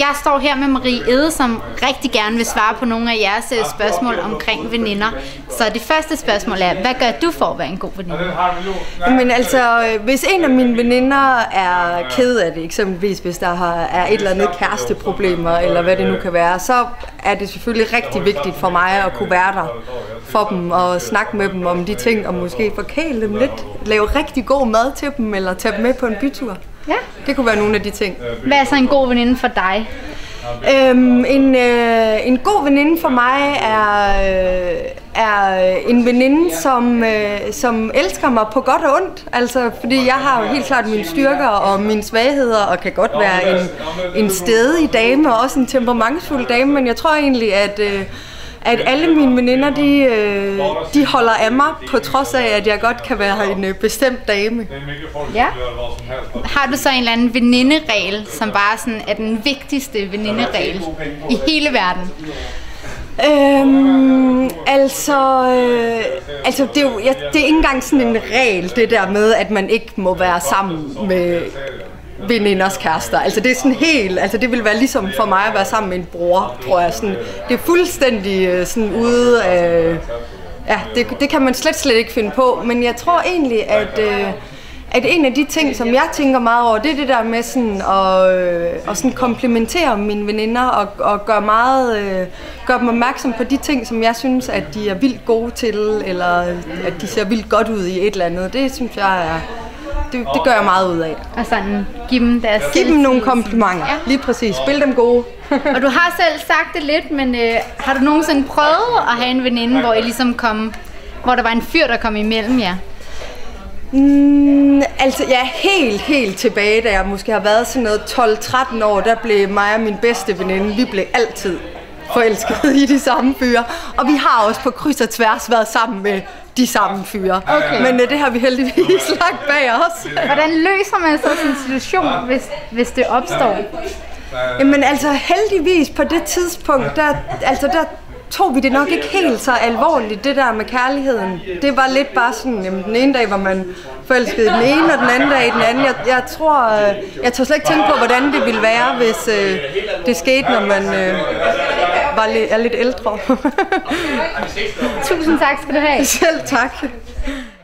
Jeg står her med Marie Ede, som rigtig gerne vil svare på nogle af jeres spørgsmål omkring veninder. Så det første spørgsmål er, hvad gør du for at være en god veninde? Men altså, hvis en af mine veninder er ked af det, eksempelvis hvis der er et eller andet kæresteproblemer, eller hvad det nu kan være, så er det selvfølgelig rigtig vigtigt for mig at kunne være der for dem og snakke med dem om de ting, og måske forkæle dem lidt, lave rigtig god mad til dem, eller tage dem med på en bytur. Ja. Det kunne være nogle af de ting. Hvad er så en god veninde for dig? En god veninde for mig er en veninde, som elsker mig på godt og ondt. Altså, fordi jeg har jo helt klart mine styrker og mine svagheder, og kan godt være en stædig dame, og også en temperamentsfuld dame, men jeg tror egentlig, at alle mine veninder, de holder af mig, på trods af, at jeg godt kan være en bestemt dame. Ja. Har du så en eller anden veninderegel, som bare sådan er den vigtigste veninderegel i hele verden? Det er ikke engang sådan en regel, det der med, at man ikke må være sammen med veninders kærester. Altså det er sådan helt, altså det vil være ligesom for mig at være sammen med en bror, tror jeg. Sådan, det er fuldstændig sådan ude af, ja, det kan man slet ikke finde på, men jeg tror egentlig, at en af de ting, som jeg tænker meget over, det er det der med sådan at sådan komplimentere mine veninder og gøre dem opmærksom på de ting, som jeg synes, at de er vildt gode til, eller at de ser vildt godt ud i et eller andet. Det synes jeg er... Det gør jeg meget ud af. Og sådan give dem deres Giv dem nogle komplimenter. Ja. Lige præcis. Spil dem gode. Og du har selv sagt det lidt, men har du nogensinde prøvet at have en veninde, hvor I ligesom hvor der var en fyr, der kom imellem jer? Altså ja, helt tilbage, da jeg måske har været sådan noget 12-13 år, der blev mig og min bedste veninde, vi blev altid forelsket i de samme fyre. Og vi har også på kryds og tværs været sammen med de samme fyre. Okay. Men det har vi heldigvis lagt bag os. Hvordan løser man så sådan en situation, hvis det opstår? Jamen altså heldigvis på det tidspunkt, der tog vi det nok ikke helt så alvorligt, det der med kærligheden. Det var lidt bare sådan, jamen, den ene dag var man forelsket i den ene, og den anden dag i den anden. Jeg tror slet ikke tænke på, hvordan det ville være, hvis det skete, når man er lidt ældre. Tusind tak skal du have. Selv tak.